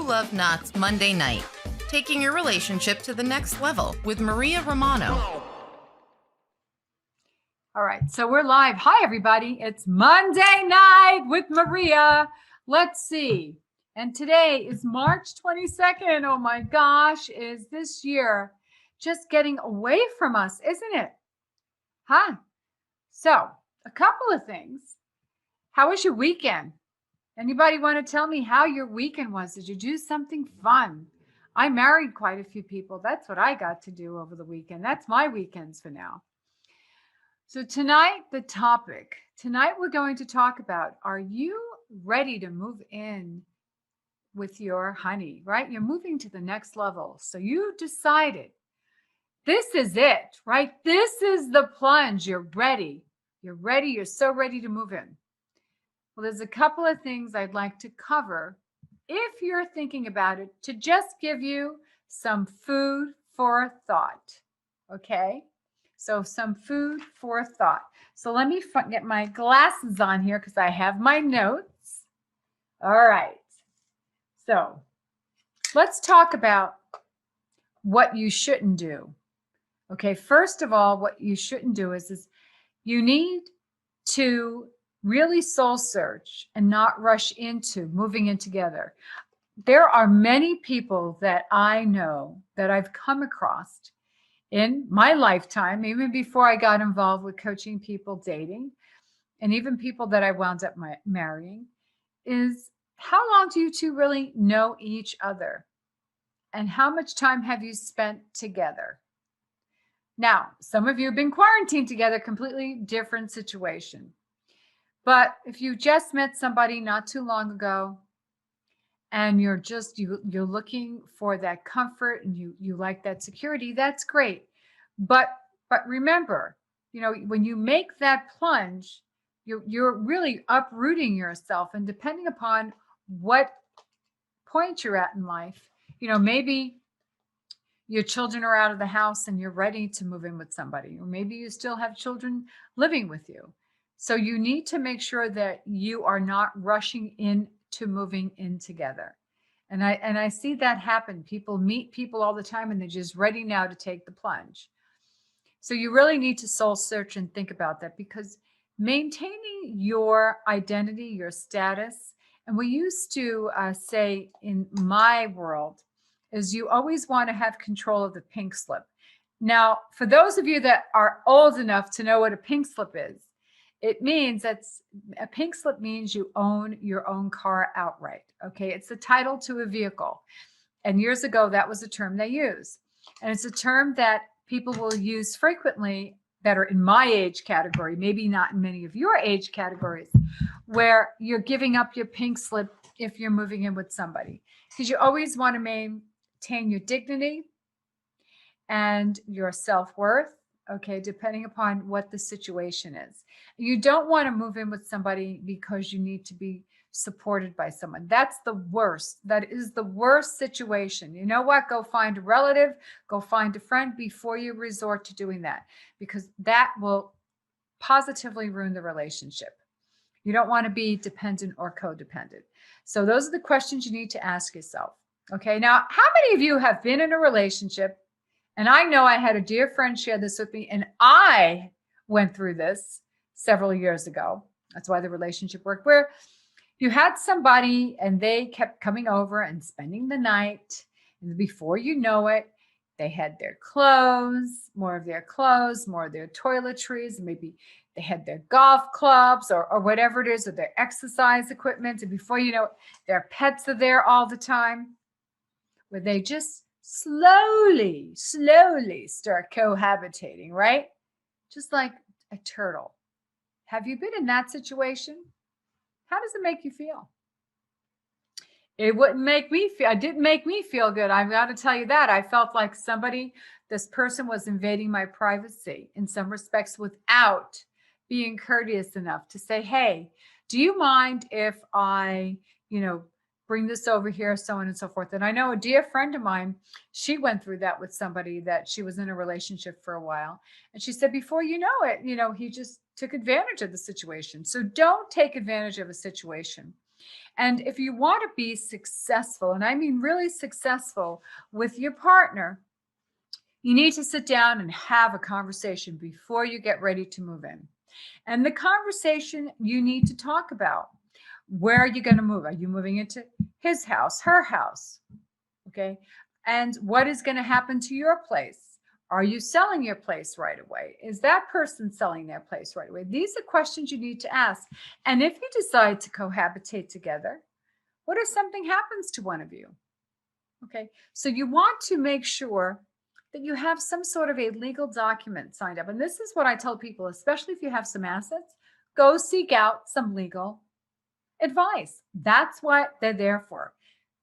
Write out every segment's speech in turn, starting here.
Love Knots Monday night, taking your relationship to the next level with Maria Romano. All right, so we're live. Hi, everybody. It's Monday night with Maria. Let's see. And today is March 22nd. Oh my gosh, is this year just getting away from us, isn't it? Huh? So, a couple of things. How was your weekend? Anybody want to tell me how your weekend was? Did you do something fun? I married quite a few people. That's what I got to do over the weekend. That's my weekends for now. So tonight, the topic. Tonight we're going to talk about, are you ready to move in with your honey, right? You're moving to the next level. So you decided this is it, right? This is the plunge. You're ready. You're ready. You're so ready to move in. Well, there's a couple of things I'd like to cover if you're thinking about it, to just give you some food for thought. Okay? So some food for thought. So let me get my glasses on here because I have my notes. All right. So let's talk about what you shouldn't do. Okay. First of all, what you shouldn't do is you need to really soul search and not rush into moving in together. There are many people that I know that I've come across in my lifetime, even before I got involved with coaching people, dating, and even people that I wound up marrying, is how long do you two really know each other? And how much time have you spent together? Now, some of you have been quarantined together, completely different situation. But if you just met somebody not too long ago, and you're looking for that comfort and you like that security, that's great. But remember, when you make that plunge, you're really uprooting yourself. And depending upon what point you're at in life, maybe your children are out of the house and you're ready to move in with somebody, or maybe you still have children living with you. So you need to make sure that you are not rushing into moving in together. And I see that happen. People meet people all the time and they're just ready now to take the plunge. So you really need to soul search and think about that, because maintaining your identity, your status, and we used to say in my world, is you always want to have control of the pink slip. Now, for those of you that are old enough to know what a pink slip is, it means a pink slip means you own your own car outright. Okay. It's the title to a vehicle. And years ago, that was a term they used. And it's a term that people will use frequently that are in my age category, maybe not in many of your age categories, where you're giving up your pink slip if you're moving in with somebody, because you always want to maintain your dignity and your self-worth. Okay, depending upon what the situation is. You don't want to move in with somebody because you need to be supported by someone. That's the worst. That is the worst situation. You know what? Go find a relative, go find a friend before you resort to doing that, because that will positively ruin the relationship. You don't want to be dependent or codependent. So those are the questions you need to ask yourself. Okay, now, how many of you have been in a relationship? And I know I had a dear friend share this with me, and I went through this several years ago. That's why the relationship worked, where you had somebody and they kept coming over and spending the night. And before you know it, they had their clothes, more of their toiletries, and maybe they had their golf clubs or whatever it is, or their exercise equipment. And before you know it, their pets are there all the time, where they just slowly start cohabitating, right? Just like a turtle. Have you been in that situation? How does it make you feel? It wouldn't make me feel, it didn't make me feel good. I've got to tell you that. I felt like this person was invading my privacy in some respects without being courteous enough to say, hey, do you mind if I, bring this over here, so on and so forth. And I know a dear friend of mine, she went through that with somebody that she was in a relationship for a while. And she said, before you know it, he just took advantage of the situation. So don't take advantage of a situation. And if you want to be successful, and I mean really successful with your partner, you need to sit down and have a conversation before you get ready to move in. And the conversation you need to talk about, where are you going to move? Are you moving into his house, her house? Okay. And what is going to happen to your place? Are you selling your place right away? Is that person selling their place right away? These are questions you need to ask. And if you decide to cohabitate together, what if something happens to one of you? Okay. So you want to make sure that you have some sort of a legal document signed up. And this is what I tell people, especially if you have some assets, go seek out some legal advice. That's what they're there for.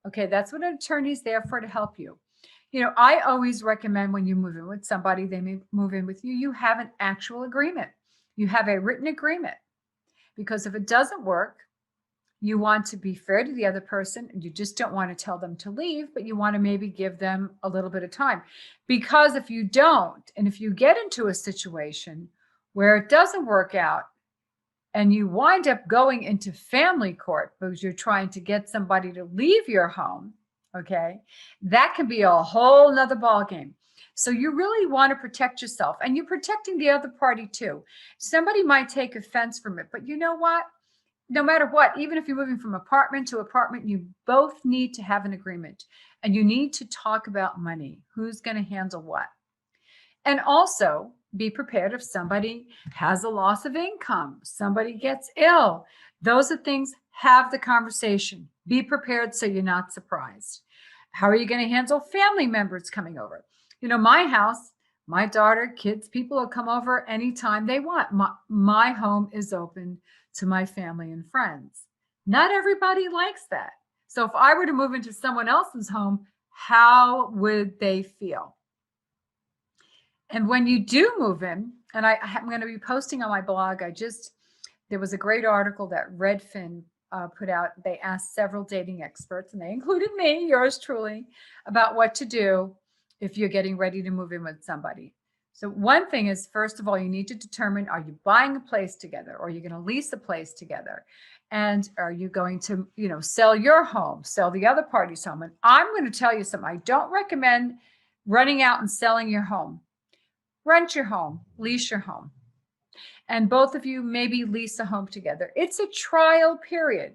Okay, that's what an attorney's there for, to help you. You know, I always recommend when you move in with somebody, they may move in with you, you have an actual agreement. You have a written agreement. Because if it doesn't work, you want to be fair to the other person, and you just don't want to tell them to leave, but you want to maybe give them a little bit of time. Because if you don't, and if you get into a situation where it doesn't work out, and you wind up going into family court because you're trying to get somebody to leave your home, okay, that can be a whole nother ballgame. So you really want to protect yourself, and you're protecting the other party too. Somebody might take offense from it, but you know what? No matter what, even if you're moving from apartment to apartment, you both need to have an agreement, and you need to talk about money. Who's going to handle what? And also be prepared if somebody has a loss of income, somebody gets ill. Those are things, have the conversation. Be prepared so you're not surprised. How are you going to handle family members coming over? You know, my house, my daughter, kids, people will come over anytime they want. My home is open to my family and friends. Not everybody likes that. So if I were to move into someone else's home, how would they feel? And when you do move in, and I'm going to be posting on my blog, there was a great article that Redfin put out. They asked several dating experts, and they included me, yours truly, about what to do if you're getting ready to move in with somebody. So one thing is, first of all, you need to determine, are you buying a place together, or are you going to lease a place together? And are you going to, sell your home, sell the other party's home? And I'm going to tell you something. I don't recommend running out and selling your home. Rent your home, lease your home. And both of you maybe lease a home together. It's a trial period.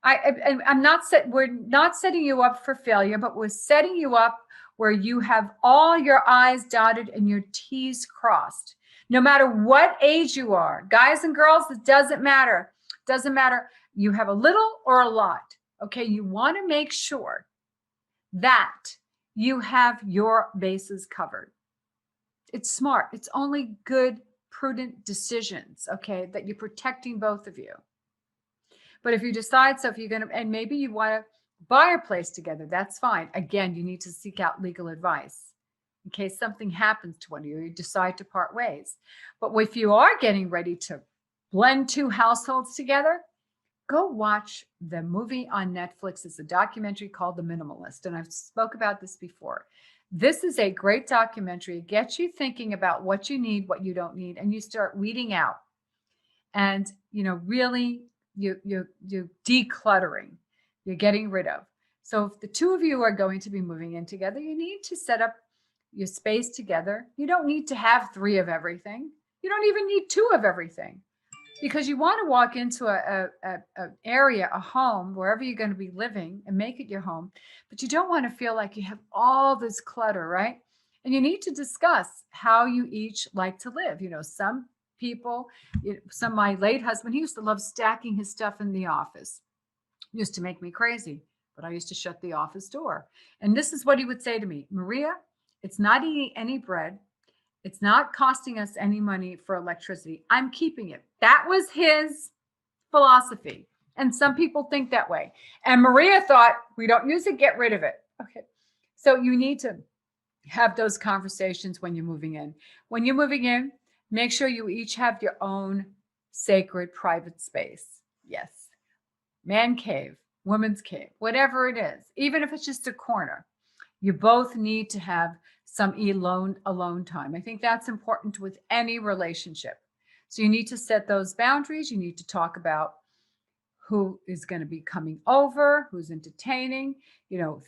We're not setting you up for failure, but we're setting you up where you have all your I's dotted and your T's crossed. No matter what age you are, guys and girls, it doesn't matter. Doesn't matter. You have a little or a lot. Okay, you want to make sure that you have your bases covered. It's smart. It's only good, prudent decisions, okay, that you're protecting both of you. But if you decide, so if you're going to, and maybe you want to buy a place together, that's fine. Again, you need to seek out legal advice in case something happens to one of you, or you decide to part ways. But if you are getting ready to blend two households together, go watch the movie on Netflix. It's a documentary called The Minimalist. And I've spoke about this before. This is a great documentary. It gets you thinking about what you need, what you don't need, and you start weeding out. And, really, you're decluttering. You're getting rid of. So if the two of you are going to be moving in together, you need to set up your space together. You don't need to have 3 of everything. You don't even need 2 of everything. Because you want to walk into an area, a home, wherever you're going to be living, and make it your home. But you don't want to feel like you have all this clutter, right? And you need to discuss how you each like to live. Some people, my late husband, he used to love stacking his stuff in the office. It used to make me crazy, but I used to shut the office door. And this is what he would say to me: Maria, it's not eating any bread. It's not costing us any money for electricity. I'm keeping it. That was his philosophy. And some people think that way. And Maria thought, we don't use it, get rid of it. Okay. So you need to have those conversations when you're moving in. When you're moving in, make sure you each have your own sacred private space. Yes. Man cave, woman's cave, whatever it is, even if it's just a corner. You both need to have some alone time. I think that's important with any relationship. So you need to set those boundaries. You need to talk about who is going to be coming over, who's entertaining,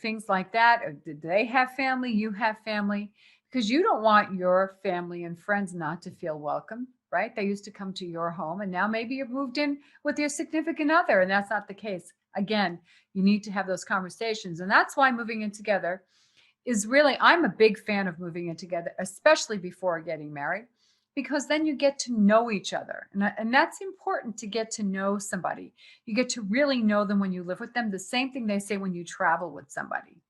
things like that. Or did they have family? You have family, because you don't want your family and friends not to feel welcome, right? They used to come to your home, and now maybe you've moved in with your significant other, and that's not the case. Again, you need to have those conversations. And that's why moving in together is really, I'm a big fan of moving in together, especially before getting married, because then you get to know each other. And that's important, to get to know somebody. You get to really know them when you live with them. The same thing they say when you travel with somebody,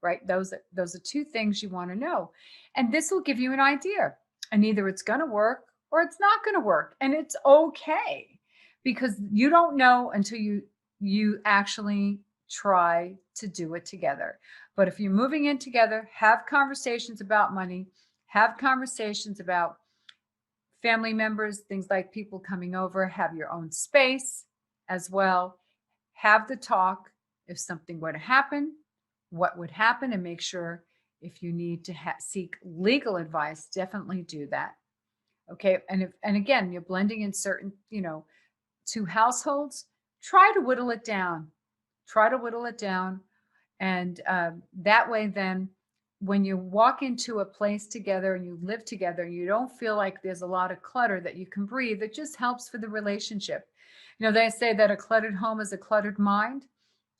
right? Those are two things you want to know. And this will give you an idea. And either it's going to work or it's not going to work. And it's okay, because you don't know until you actually try to do it together. But if you're moving in together, have conversations about money, have conversations about family members, things like people coming over, have your own space as well. Have the talk. If something were to happen, what would happen, and make sure if you need to seek legal advice, definitely do that. Okay. And again, you're blending in certain, two households, try to whittle it down. And that way, then when you walk into a place together and you live together, you don't feel like there's a lot of clutter, that you can breathe. It just helps for the relationship. They say that a cluttered home is a cluttered mind,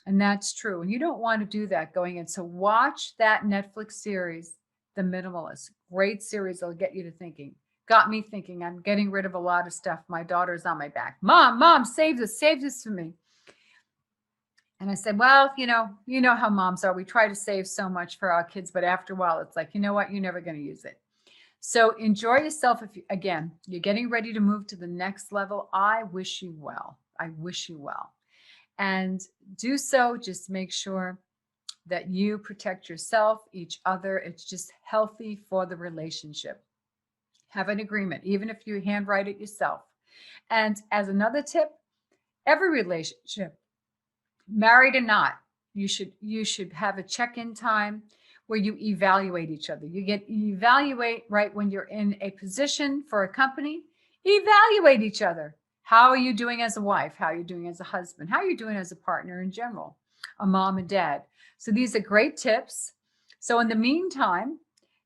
and that's true. And you don't want to do that going in. So watch that Netflix series, The Minimalist. Great series. It'll get you to thinking. Got me thinking. I'm getting rid of a lot of stuff. My daughter's on my back. Mom, save this for me. And I said, well, you know how moms are. We try to save so much for our kids, but after a while, it's like, you know what? You're never going to use it. So enjoy yourself. If you're getting ready to move to the next level, I wish you well. And do so. Just make sure that you protect yourself, each other. It's just healthy for the relationship. Have an agreement, even if you handwrite it yourself. And as another tip, every relationship, married or not, you should have a check-in time where you evaluate each other. You evaluate right when you're in a position for a company. Evaluate each other. How are you doing as a wife? How are you doing as a husband? How are you doing as a partner in general? A mom and dad. So these are great tips. So in the meantime,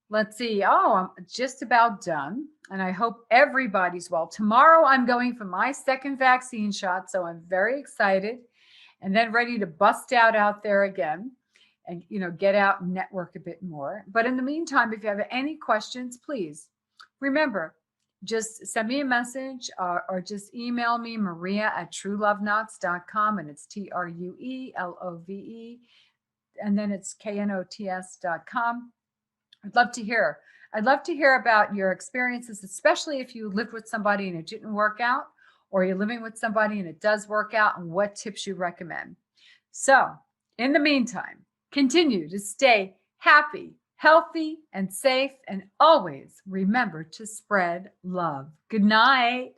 let's see. Oh, I'm just about done. And I hope everybody's well. Tomorrow I'm going for my second vaccine shot. So I'm very excited. And then ready to bust out there again and, get out and network a bit more. But in the meantime, if you have any questions, please remember, just send me a message or just email me, maria@trueloveknots.com. And it's TRUELOVE. And then it's KNOTS.com. I'd love to hear about your experiences, especially if you lived with somebody and it didn't work out, or you're living with somebody and it does work out, and what tips you recommend. So in the meantime, continue to stay happy, healthy, and safe, and always remember to spread love. Good night.